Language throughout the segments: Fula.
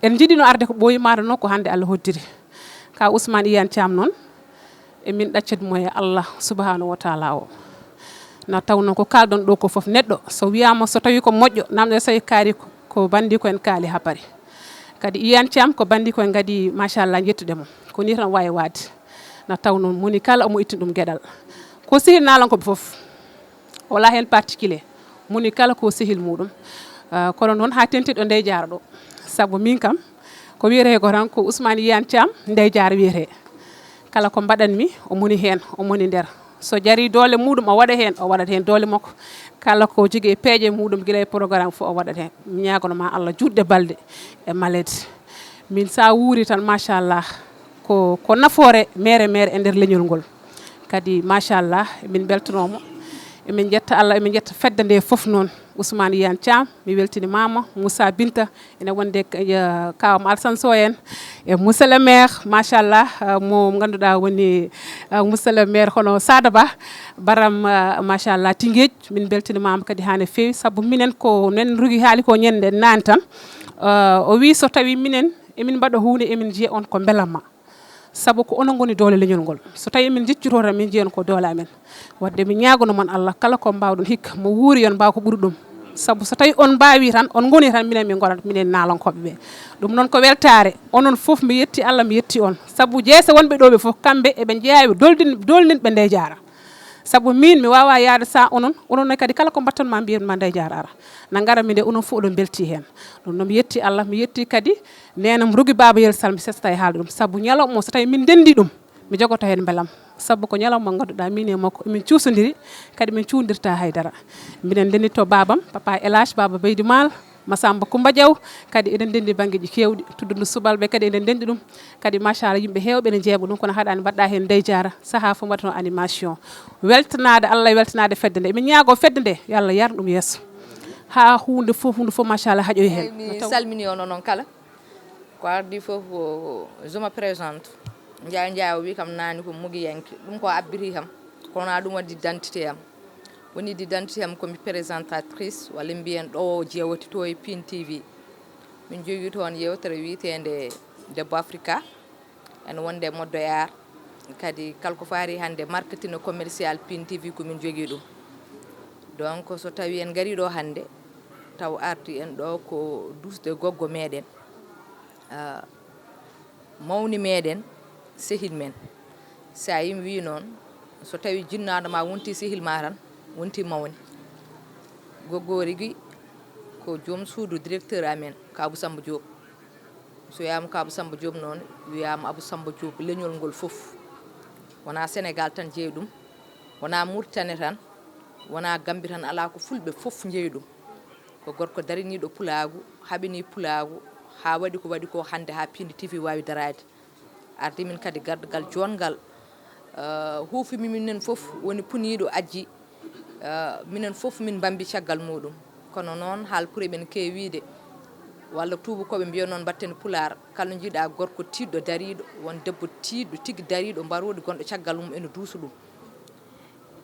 en jiɗino arde ko ɓooyi maɗa noon ko hande Allah hoddiri ka Ousmane Iyane Thiam noon emin ɗaccet mo e Allah subhanahu wa taala o na taw noon ko kalɗon ɗo ko foof neɗɗo so wiyama so tawi ko moƴƴo namde so tawi kaari ko bandi ko en kaali ha paari kadi Iyane Thiam ko bandi ko en gadi machallah jettuɗemo ko ni tan wawi wade na taw noon moni kala omo itti ɗum gueɗal ko sehil nalankoɓe foof wala hen particulier moni kala ko sehil muɗum kono noon ha tentiɗo ndey jaara ɗo saabu min kam ko wiyete ko tan ko Ousmane Iyane Thiam ndey jaara wiyete kala ko mbaɗanmi o moni hen o moni nder so jari doole muɗum o waɗa hen o waɗat hen doole makko kala ko jogui peeje muɗum guila e programme fof o waɗat hen mi ñagonoma Allah juɗɗe balɗe e malede min sa wuuri tan machallah ko nafoore mere e nder leñol ngol kadi machallah min beltanomo emin jetta Allah emin jetta fedde nde foof noon Ousmane Iyane Thiam mi weltinimama Moussa Binta ene wonde kawam Alsan Sow en e monsieur le maire machallah mo ganduɗa woni monsieur le maire hono Sada Ba baram machallah Tinguej min beltinimama kadi hane fewi saabu minen ko nen rugui haali ko ñande nani tan o wi so tawi minen emin mbaɗa hunde emin jiiya on ko belamma saabu ko onon goni doole leñol ngol so tawi emin jiccuto tan min jiiyan ko doole amen wadde mi ñagono mon Allah kala ko mbawɗon hikka mo wuuri yon mbaw ko ɓuuri ɗum saabu so tawi on mbawi tan on goni tan minen min gonat minen nalankoɓe ɓe ɗum noon ko weltare onon foof mi yetti Allah mi yetti on saabu jeese wonɓe ɗo ɓe foof kamɓe eɓe jeeyawi dolninɓe ndey jaara saabu min mi wawa yaade sa onon kadi kala ko mbattanma mbiyanma ndey jaara ara na garami nde onon fof oɗon belti hen ɗum noon mi yetti Allah mi yetti kadi nenam rugui baba yel sall mi sesta e haalde ɗum saabu ñalawma so tawi min dendi ɗum mi jogoto hen beelam saabu ko ñalawma ganduɗa min e makko emin cuusodiri kadi min cuudirta haydara minen denditto babam papa Elage baba Beydi Mal Massamba Coumba Diaw kadi eɗen dendi banggueji kewɗi tuddude subalɓe kadi eɗen dendi ɗum kadi machallah yimɓe hewɓe ne jeeɓa ɗum kono haɗani mbaɗɗa hen ndey jaara saaha fo mbaɗano animation weltanade Allah e weltanade fedde nde emin ñaago fedde nde yo Allah yarna ɗum yesso ha hunde fof machallah haƴoy hen mi salmini on noon kala ko ardi fof je me présente Ndiaye wi kam nani ko mugi yanki ɗum ko abbiri kam kono ɗum waɗi identité am woni d'identité am komi présentatrice walla mbiyen ɗo jewoti to e Piindi TV min jogui toon yewtere witende debbo Africa en wonde MIROIR kadi kala ko faari hande marketing commercial Piindi TV komin jogui ɗum donc so tawi en gari ɗo hande taw arti en ɗo ko dusde goggo meɗen mawni meɗen sehil men sa yimi wi noon so tawi jinnaɗo ma wonti sehil ma tan wonti mawni goggo rigui ko joom suudu directeur amen ko Abou Samba Diop so wiyama ko Abou Samba Diop noon wiyama Abou Samba Diop leñol ngol foof wona Sénégal tan jeeyi ɗum wona Mauritanie tan wona Gambie tan ala ko fulɓe foof jeeyi ɗum ko gorko dariniɗo pulagu haɓini pulagu ha waɗi ko hande ha Piindi TV wawi darade ardi min kadi gardagal jongal huufimi minen foof woni puniɗo aji minen foof min bambi caggal muɗum kono noon haal pour eɓen keewide walla tubakoɓe mbiya noon mbatten PULAAR kala jiiɗa gorko tiɗɗo dariɗo won debbo tiɗɗo tigui dariɗo mbaroɗo gonɗo caggal mum ene duusa ɗum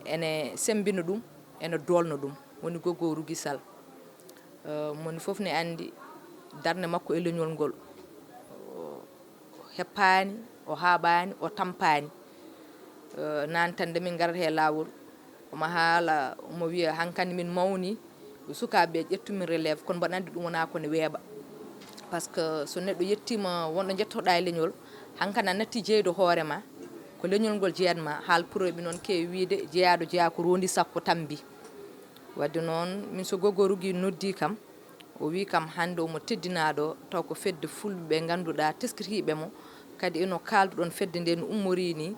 ene sembina ɗum ene dolno ɗum woni goggo Rougui Sall moni foof ne andi darde makko e leñol ngol heppani o haaɓani o tampani nane tan nde min garata e lawol omo haala omo wiya hankkandi min mawni sukaɓe ƴettumin relève kono mbaɗa andi ɗum wona kone weeɓa par ce que so neɗɗo yettima wonɗo jettoɗa e leñol hankkandi a natti jeydo hoorema ko leñol ngol jeeyatma haal puroɓe noon keewi wiide jeeyaɗo jeeya ko rondi sappo tambi wadde noon min so goggo Rougui noddi kam o wi kam hande omo teddinaɗo taw ko fedde fulɓe ɓe ganduɗa teskitiɓe mo kadi eno kalduɗon fedde nde no ummori ni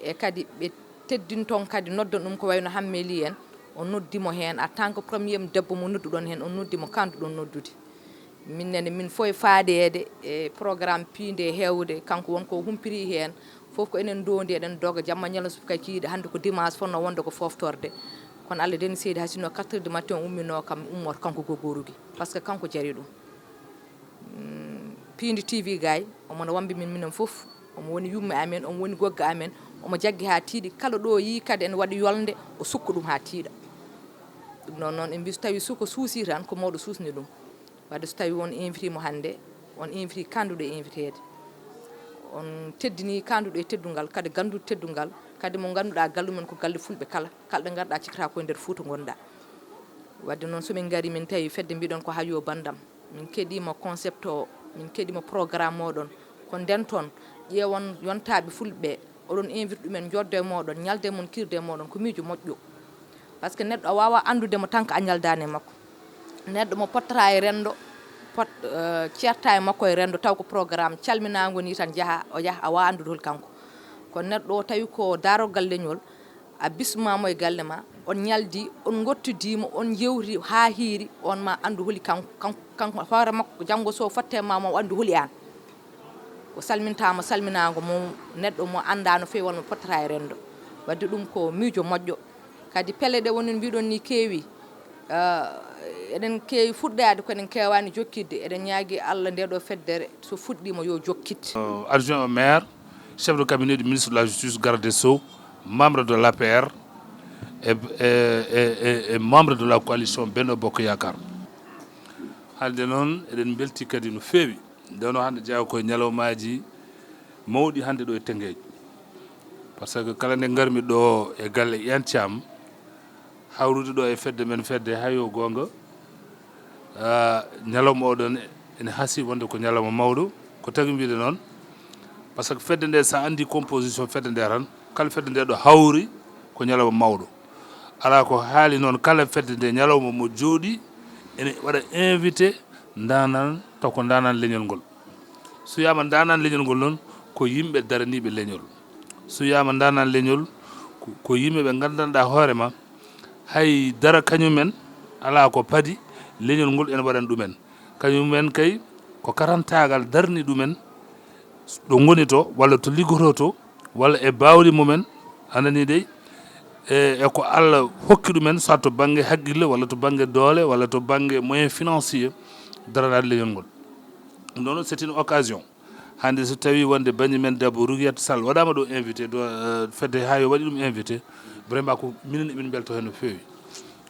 e kadi ɓe teddinton kadi noddon ɗum ko wayno hammeli en o noddimo hen en tant que premier debbo mo nodduɗon hen on noddimo kanduɗon noddude minnene min foye faadede e programme Piindi hewde kanko wonko humpiri hen fof ko enen dondi eɗen doga jamma ñalawma subaka kiiɗe hande ko dimanche fonno wonde ko foftorde kono Allah deni seydi hay sinno 4 heures du matin ummino kam ummoto kanko goggo Rougui par ce que kanko jari ɗum Piindi TV gay omo no wambi min minen fof omo woni yumma amen omo woni gogga amen omo jaggi ha tiiɗi kala ɗo yi kadi en waɗi yolde o sukka ɗum ha tiiɗa ɗum noon en mbi so tawi suko suusi tan ko mawɗo suusni ɗum wadde so tawi on invité mo hannde on invité kanduɗo e invité on teddini kanduɗo e teddungal kadi ganduɗo teddungal kadi mo ganduɗa gallu men ko galle fulɓe kala kala ɗo garɗa cikkata koye nder Fouta gonɗa wadde noon somin gari min tawi Fedde mbiɗon ko Hayoo Bandam min keeɗima concept o min keeɗima programme oɗon ko nden toon ƴeewon yontaɓe fulɓe oɗon invite ɗumen joddo e moɗon ñalde mon kirde e moɗon ko miijo moƴƴo par ce que neɗɗo a wawa andudemo tan ko a ñaldani e makko neɗɗo mo pottata e rendo ceerta e makko e rendo taw ko programme calminago ni tan jaaha o jaaha a wawa andude hol kanko kono neɗɗo o tawi ko darogal leñol a bismamo e galle ma on ñaldi on gottudimo on jewti ha hiiri on ma andu holi kanko hoore makko janggo so fatte ma mo andu holi an o salmintama salminago mo neɗɗo mo anda no fewi wonmo pottata e rendo wadde ɗum ko miijo moƴƴo kadi pelle ɗe wonin mbiɗon ni keewi eɗen keewi fuɗɗade ko eɗen kewani jokkidde eɗen ñaagui Allah nde ɗo feddere so fuɗɗima yo jokkit adjoint au maire chef de cabinet du ministre de la justice garde des sceaux membre de l'APR et membre de la coalition Benno Bokk Yakar hande noon eɗen belti kadi no feewi ndeno hande jeeya koye ñalawmaji mawɗi hande ɗo e Tengej par ce que kala nde garmi ɗo e galle Iyane Thiam hawrude ɗo e fedde men fedde Hayoo gonga ñalawma oɗon ene haasi wonde ko ñalawma mawɗo ko tagi mbiɗe noon par ce que fedde nde sa andi composition fedde nde tan kala fedde nde ɗo hawri ko ñalawma mawɗo ala ko haali noon kala fedde nde ñalawma mo jooɗi ene waɗa invité danan taw ko danan leñol ngol so yama danan leñol ngol noon ko yimɓe daraniɓe leñol so yama danan leñol ko yimɓe ɓe gandanɗa hoorema hay dara kañumen ala ko paadi leñol ngol ene waɗan ɗumen kañumen kay ko karantagal darni ɗumen ɗo goni to walla to liggoto to walla e bawɗi mumen anani dey e ko Allah hokki ɗumen soit to banggue haqqille walla to banggue doole walla to banggue moyen financier daranade leñol ngol ɗum ɗon c'est une occasion hande so tawi wonde bañi men debbo Rouguyat Sall waɗama ɗo invité ɗo fedde Hayoo waɗi ɗum invité vraiment ko minen emin belto hen no fewi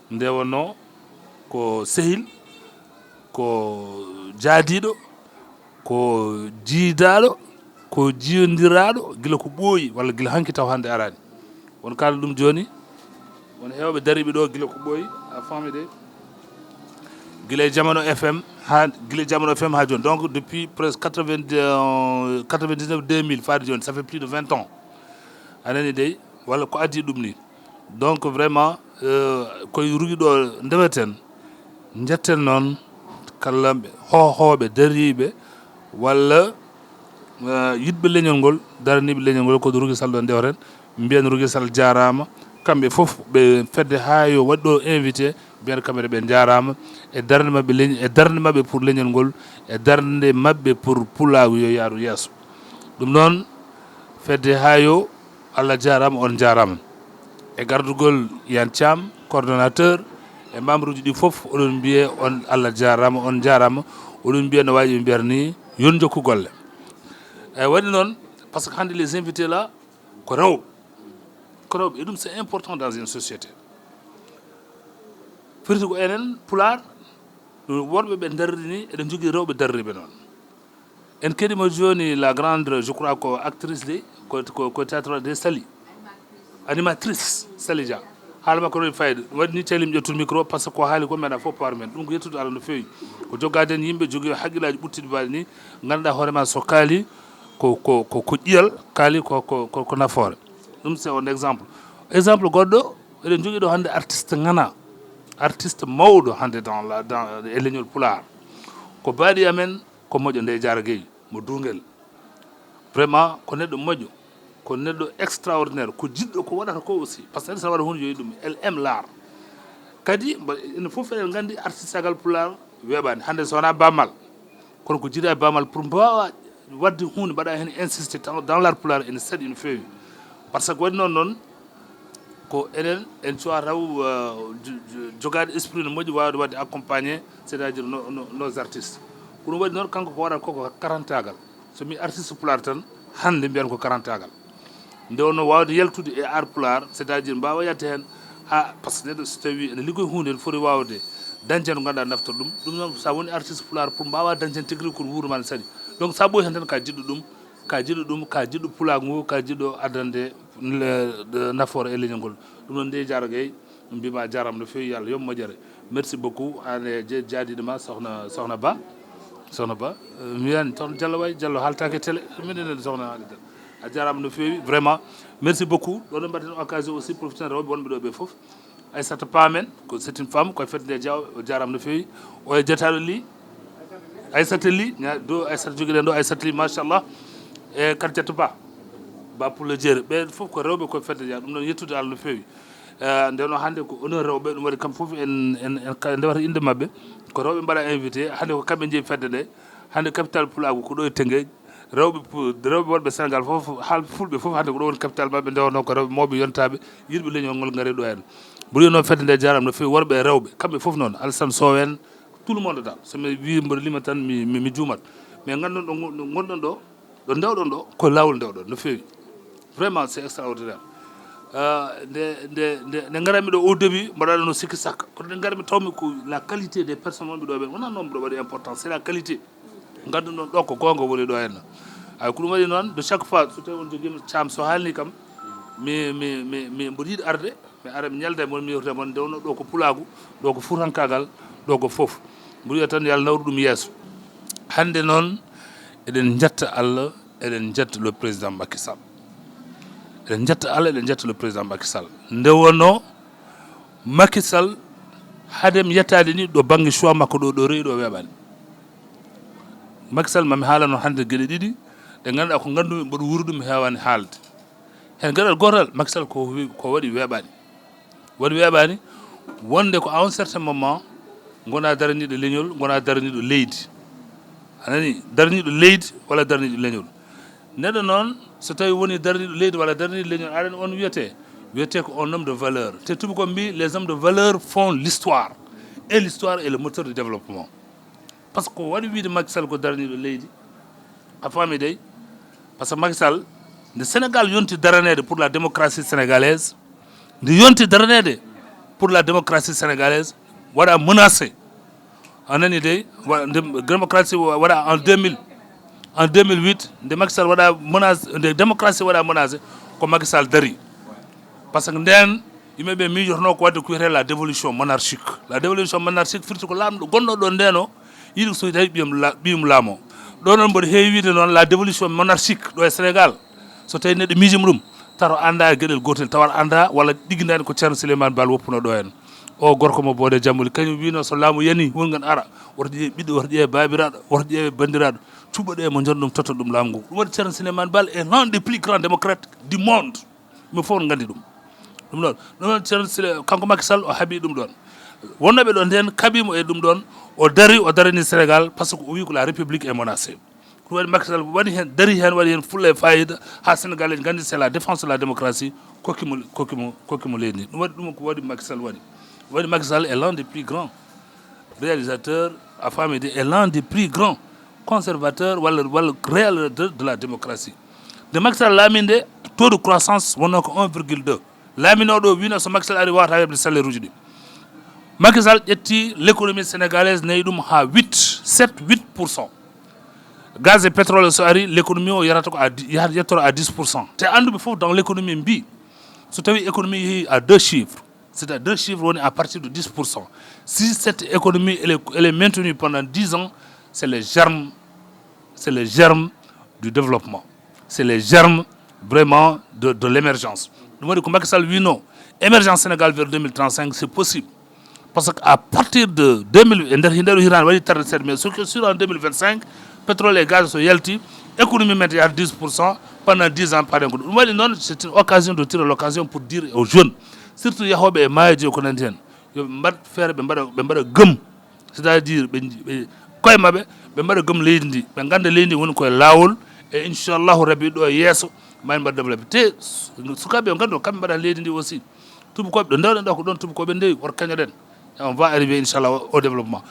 nde wonno ko sehil ko jaadiɗo ko jiidaɗo ko jiyodiraɗo gila ko ɓooyi walla gila hanki taw hande arani won kala ɗum joni won hewɓe dariɓe ɗo gila ko ɓooyi a faami de gila jamano FM ha gila jamano FM ha joni donc depuis presque 99 2000 faade joni ça fait plus de 20 ans anani dey walla ko addi ɗum ni donc vraiment koye rugui ɗo ndeweten jetten noon kallamɓe hohoɓe dariɓe walla yidɓe leñol ngol daraniɓe leñol ngol koɗo Rougui Sall ɗo ndewten mbiyen Rougui Sall jarama kamɓe foof ɓe fedde Hayoo waɗi ɗo invité mbiyen kamɓe ɓe jarama e darde mabɓe leñol e darde mabɓe pour leñol ngol e darde mabɓe pour pulagu yo yaaru yesso ɗum noon fedde Hayoo Allah jarama on jarama e gardugol Iyane Thiam coordonnateur e membre uji ɗi foof oɗon mbiye on Allah jarama on jarama oɗon mbiya no waji ɓe mbiyata ni yon jokku golle eyyi waɗi noon par ce que hande les invités là ko rewɓe et ɗum c'est important dans une société firti ko enen Pulaar worɓe ɓe darrini eɗen jogui rewɓe darriɓe noon en keɗima joni la grande je crois ko actrice de ko théâtre de Sali animatrice Sali Dia haala makko no fayde waɗi ni calim ƴettude micro par ce que ko haali ko meeɗa fof par men ɗum ko yettude Allah no fewi ko jogaden yimɓe jogui haqqillaji ɓurtiɗi mbaɗi ni ganduɗa hoorema so kaali ko ƴiyal kaali ko nafoore ɗum c'est un exemple goɗɗo eɗen jogui ɗo hande artiste ngana artiste mawɗo hande dans e leñol Pulaar ko baaɗi amen ko moƴƴo Ndeye Diara Gueye mo Dungel vraiment ko neɗɗo moƴƴo ko neɗɗo extraordinaire ko jiɗɗo ko waɗata ko aussi par ce que sa waɗa hunde yoyi ɗum elle aime l'art kadi ene fof eɗen gandi artiste agal Pulaar weeɓani hande so wona bammal kono ko jiiɗa e bammal pour mbawa wadde hunde mbaɗa hen insisté dans l'art Pulaar ene saɗi no fewi par ce que waɗi noon ko enen en cuwa taw jogade esprit no moƴƴi wawde wadde accompagné c'est à dire nos artistes ko ɗum waɗi noon kanko ko waɗata koko 40 tagal so mi artiste pulaar tan hande mbiyan ko 40 tagal nde wonno wawde yaltude e art pulaar c'est à dire mbawa yalta hen ha par ce que neɗɗo so tawi ene liggoyi hunde ene foti wawde dañde hen ko ganduɗa naftora ɗum noon sa woni artiste pulaar pour mbawa dañde hen tigui ko wuuro ma ne saɗi donc sa ɓooyi hen tan ka jiɗɗo ɗum ka jiɗɗo pulaagu ngu ka jiɗɗo addande nafoore e leñol ngol ɗum noon nde Diarra Gueye mbima jarama no fewi yallah yoɓ moƴƴere merci beaucoup an e jaadiɗoma sohna Ba mi wiyani toon Diallo way Diallo haaltake télé minen sohna haalidata a jarama no fewi vraiment merci beaucoup ɗoɗo mbaɗen occasion aussi profiter rewɓe wonɓe ɗo ɓe foof Aissata Pamen ko c'est une femme koye fedde nde Diaw o jarama no fewi o e jetaɗo li Aissata Ly do Aissata jogui ɗen ɗo Aissata Ly machallah e kadi jetta ba pour le jeere ɓe fof ko rewɓe koye fedde Diaw ɗum noon yettude Allah no fewi nden noon hannde ko honneur rewɓe ɗum waɗi kamɓe fof en ndewata inde mabɓe ko rewɓe mbaɗa invité hannde ko kamɓe jeeyi fedde nde hannde capital pulaagu ko ɗo e Tengueji rewɓe wonɓe Sénégal fof fulɓe fof hannde ko ɗo woni capital mabɓe ndewno ko rewɓe mawɓe yontaɓe yirɓe leñol ngol gaari ɗo hen ɓuri noon fedde nde jarama no fewi worɓe e rewɓe kamɓe fof noon Alassane Sow en tout le monde dal somi wi mboɗo lima tan mi juumat mais gandon ɗo gonɗon ɗo ɗo ndewɗon ɗo ko lawol ndewɗon no fewi vraiment c'est extraordinaire nde garami ɗo au début mbaɗaɗo no sikki sakka kono nde garmi tawmi ko la qualité des personnes wonɓe ɗo ɓen wona noon mbiɗo waɗi important c'est la qualité ganduɗon ɗo ko gonga woni ɗo henna ay ko ɗum waɗi noon de chaque fois so tawi on joguima Thiam so haalni kam mi mboɗo yiiɗi arde mi ara mi ñalda mon mi yewtata mon ndewno ɗo ko pulaagu ɗo ko fuutankagal ɗo ko foof mboɗo wiya tan yo Allah nawru ɗum yeeso hande noon eɗen jetta Allah eɗen jetta le président Macky Sall eɗen jetta Allah eɗen jetta le président Macky Sall nde wonno Macky Sall haadem yettade ni ɗo banggue choix makko ɗo rewi ɗo weeɓani Macky Sall mami haala noon hande gueɗe ɗiɗi ɗe ganduɗa ko gandumi mboɗo wuuri ɗum hewani haalde hen gueɗal gotal Macky Sall ko waɗi weeɓani wonde ko à un certain moment gona daraniɗo leñol gona daraniɗo leydi anani daraniɗo leydi walla daraniɗo leñol neɗɗo noon so tawi woni daraniɗo leydi walla daraniɗo leñol aɗani on wiyete ko un homme de valeur te tubakoɓe ko mbi les hommes de valeur font l'histoire et l'histoire est le moteur du développement par ce que ko waɗi wiide Macky Sall ko daraniɗo leydi a faami dey par ce que Macky Sall nde Sénégal yonti daranede pour la démocratie sénégalaise nde yonti daranede pour la démocratie sénégalaise waɗa menacé a nani dey démocratie waɗa en 2008 nde Macky Sall waɗa menacé nde démocratie waɗa menacé ko Macky Sall dari par ce que nden yimɓeɓe miijotono ko wadde ko wiyete la dévolution monarchique firti ko lamɗo gonɗo ɗo ndeno yiɗi so tawi ɓiyum laamo ɗo noon mboɗo heewi wiide noon la dévolution monarchique ɗo e Sénégal so tawi neɗɗo miijima ɗum tato anda e gueɗel gotel tawat anda walla ɗigguidani ko ceerno Souleymane Baal woppuno ɗo hen o gorko mo boode jammuli kañum wino so laamu yani wongan ara woto ƴeewe ɓiɗɗo woto ƴeewe babiraɗo woto ƴeewe bandiraɗo cuɓaɗo e mo jon ɗum toto ɗum laamu ngu ɗum waɗi ceerno Souleymane Baal est l'un des plus grands démocrates du monde min fof no gandi ɗum ɗum ceerno kanko Macky Sall o haaɓi ɗum ɗon wonnoɓe ɗo nden kaɓimo e ɗum ɗon o darani Sénégal par ce que o wi ko la république est menacée ɗum waɗi Macky Sall waɗi hen dari hen waɗi hen fulla e fayida ha Sénégal eji gandi c'est la défense de la démocratie kokkimo leydi ndi ɗum waɗi ɗum ko waɗi Macky Sall waɗi Macky Sall est l'un des plus grands réalisateurs a famide est l'un des plus grands conservateurs walla réalisateurs de la démocratie de Macky Sall laaminde taux de croissance wonno ko 1,2 laaminoɗo wino so Macky Sall ari wawata heɓde salaire uji ɗi Macky Sall ƴetti l'économie sénégalaise nayi ɗum ha 8% gaz et pétrole so ari l'économie o yarata ko yettoro à 10%. te anduɓe fof dans l'économie mbi so tawi économie yeehi à deux chiffres c'est-à-dire deux chiffres woni à partir de 10%. Si cette économie elle est maintenue pendant 10 ans, c'est les germes du développement. C'est les germes vraiment de l'émergence. Nous dit que Macky Sall wino émergence Sénégal vers 2035 c'est possible. Parce qu'à partir de 2000 mais sur en 2025 pétrole et gaz sont yalti économie maintenant à 10% pendant 10 ans par an. C'est une occasion de tirer l'occasion pour dire aux jeunes surtout yahoɓe e maaji ko nanti hen yo mbaɗ feere ɓe mbaɗa gëm c'est à dire ɓe koye mabɓe ɓe mbaɗa gëm leydi ndi ɓe ganda leydi ndi woni koye lawol e inchallahu rabbi ɗo yeeso mani mbaɗa développé te sukaɓe ɓe gandu kamɓe mbaɗa leydi ndi aussi tubakoɓe ɗo ndewɗen ɗo ko ɗon tubakoɓe ndewi woto kañoɗen on va arriver inchallah au développement.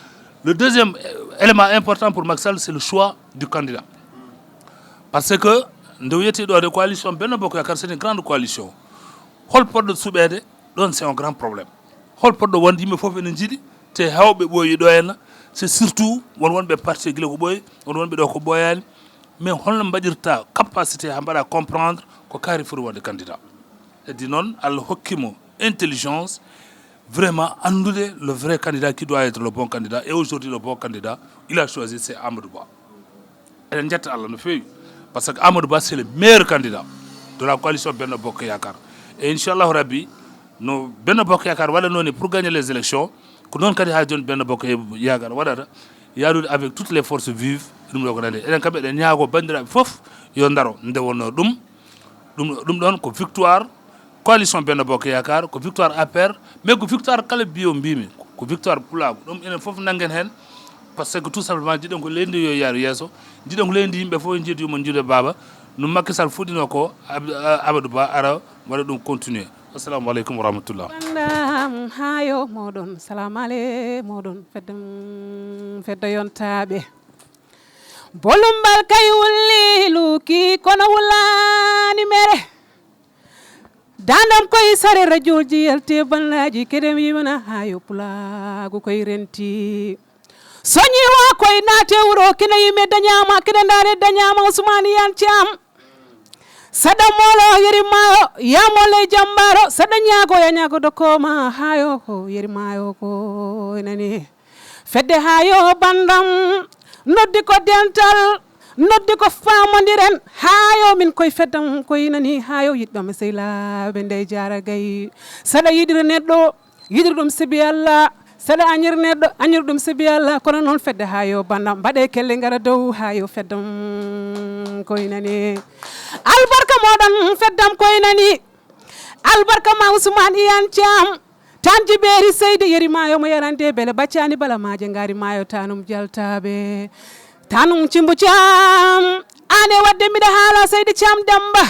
Le deuxième élément important pour Macky Sall, c'est le choix du candidat. Parce que nous avons de coalition, c'est une grande coalition. Hol pot de soubede, c'est un grand problème. Hol pot de wandi me fofu njidi te hawbe boyi doyena, c'est surtout wonbe parti gile ko boy, wonbe do ko boyani, mais hol mbadirta capacité hambara comprendre ko kari furu wonde candidat. Et dit non al hokkimo intelligence vraiment annouler le vrai candidat qui doit être le bon candidat. Et aujourd'hui le bon candidat, il a choisi c'est Amadou Ba. Et njata Allah no fewi parce que Amadou Ba c'est le meilleur candidat de la coalition Benno Bokk Yakar. Et Inch'Allah Rabbi, nous Benno Bokk Yakar wala noni pour gagner les élections, que non kadi ha jon Benno Bokk Yakar wala yaadu avec toutes les forces vives dum do ko nande enen kambe de nyaago bandira fof yo ndaro nde wonno dum don ko victoire coalition Benno Bokk Yakar ko victoire APR mais ko victoire kala biyo mbimi ko victoire PULAAR dum enen fof nangen hen parce que tout simplement didon ko lendi yo yaaru yeso didon ko lendi yimbe fo jiidu mo juude baba no Macky Sall fudino ko Amadou Ba ara wala dum continuer. Assalamu alaikum wa rahmatullah. Bandam Hayoo modon salam ale modon fedde yontabe bolumbal kay wulli luki kono wulani mere Dandam koy sare rajulji yalte banlaji kedem yimana Hayoo pulaagu koy renti soñi wa koy naate wuro kina yime dañama kina ndare dañama Ousmane Iyane Thiam sada molo yeri mayo ya mole jambaro sada nyaago ya nyaago dokoma Hayoo ko yeri mayo ko nani fedde Hayoo bandam noddi ko dental noddi ko famondiren Hayoo min koy feddam koy nani Hayoo yidbam seyla be ndey jara gay sada yidire neddo yidir dum sibi Allah sada anyir neddo anyir dum sibi Allah kono non fedde Hayoo bandam bade kelle ngara dow Hayoo feddam koy nani albarka modon feddam koy nani albarka ma Ousmane Iyane Thiam tanji beri seyde yeri mayo mo yarande bele baccani bala maje ngari mayo tanum jaltabe tanum cimbu Thiam ane wadde mida hala seyde Thiam damba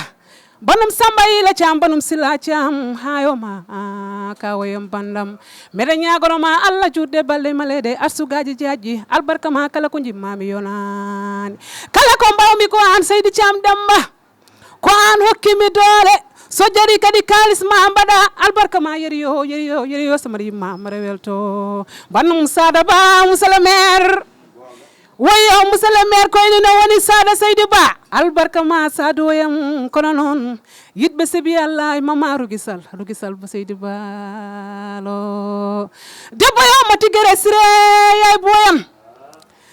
banum samba ila Thiam banum sila Thiam Hayoo ma kawoyam bandam mede nyagoro ma Allah judde balle malede arsugaji jaji albarka ma kala ko jimmami yonani kala ko mbawmi ko an seyde Thiam damba ko an hokkimi doole so jari kadi kalis ma mbada albarka ma yeriyo samari ma marewelto bannum sada ba musala maire woyo musala maire ko ina woni sada Seydou Ba albarka ma sadoyam kono non yidbe sebi Allah mama rugisal ba Seydou Ba lo debbo yo mati gere sire yay boyam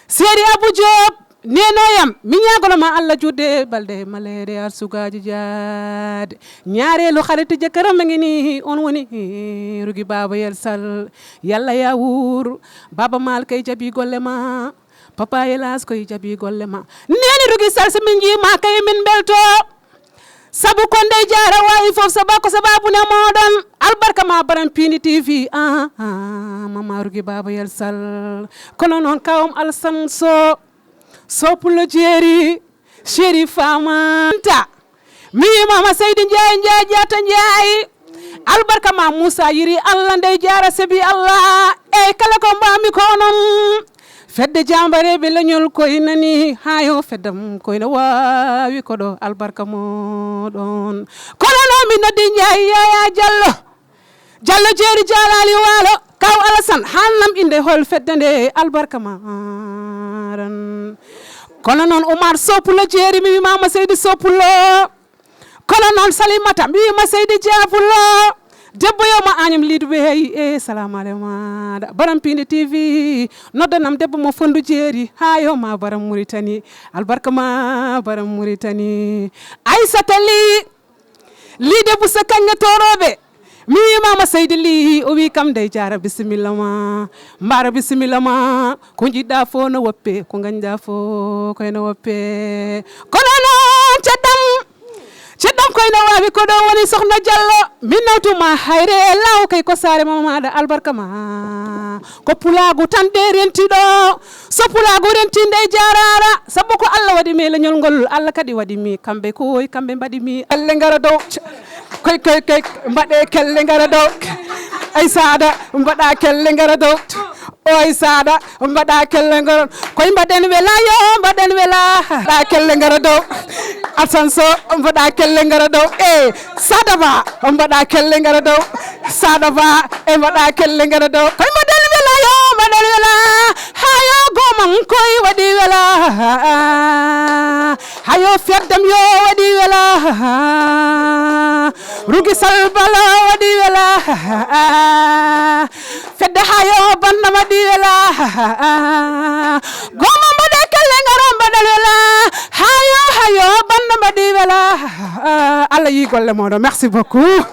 seri Abou Diop nenoyam mi ñagono ma Allah judde balde malede ar sugaji jaade ñaareelu xaritu jëkkëram ngi ni on woni rugi baba yel sal yalla ya wuur baba mal kay jabi golle ma papa yelas koy jabi golle ma neni rugi sal so min jima kay min belto sabu ko ndey jaara wayi fof sababu ne modon albarka ma baram Piindi TV mama rugi baba yel sal kono non kawam alsan so pulo jeri chéri famanta mi mama Seydi Njaay jata Njaay albarka ma Moussa yiri Allah ndey jara sebi Allah e kala ko mbami ko non fedde jambare be leñol koy nani Hayoo feddam koy na wawi ko do albarka modon kono no mi noddi Njaay Yaya Jallo jeri jalali walo kaw Alassane hannam inde hol fedde nde albarka maran kono non Oumar Sopulo jeri mi mama Seydi Sopulo kono non Salimata mi ma Seydi Diapulo debbo yo ma anyam lidu be salamu alaikum baram Piindi TV noddanam debbo mo fondu jeri Hayoo ma baram Mauritanie albarka ma baram Mauritanie Aissata li debbo sa kanga torobe mi mama Seydi li o wi kam dey jara bismillah ma mbara bismillah ma ko jidda fo no woppe ko ganda fo ko no woppe kono no ceddam ko no wawi ko do woni sokhna Diallo min nawtuma hayre law kay ko sare mama da albarka ma ko pulaagu tan de renti do so pulaagu renti ndey jarara sabu ko Allah wadi mi leñol ngol Allah kadi wadi mi kambe mbadi mi alle ngara dow koy mbaɗe kelle ngara dow ay saada mbaɗa kelle ngara dow oy sada mbaɗa kelle ngaro koye mbaɗen wela yo mbaɗen wela mbaɗa kelle ngaro dow Alsan So mbaɗa kelle ngaro dow e sada ba mbaɗa kelle ngaro dow sada ba e mbaɗa kelle ngaro dow koye mbaɗen wela yo mbaɗen wela hayo gomam koye waɗi wela hayo feddam yo waɗi wela rugi salbala waɗi wela fedde hayo Bandam waɗi wela gomam mbaɗa kelle ngaro mbaɗen wela hayo Bandam waɗi wela Allah yi golle moɗon merci beaucoup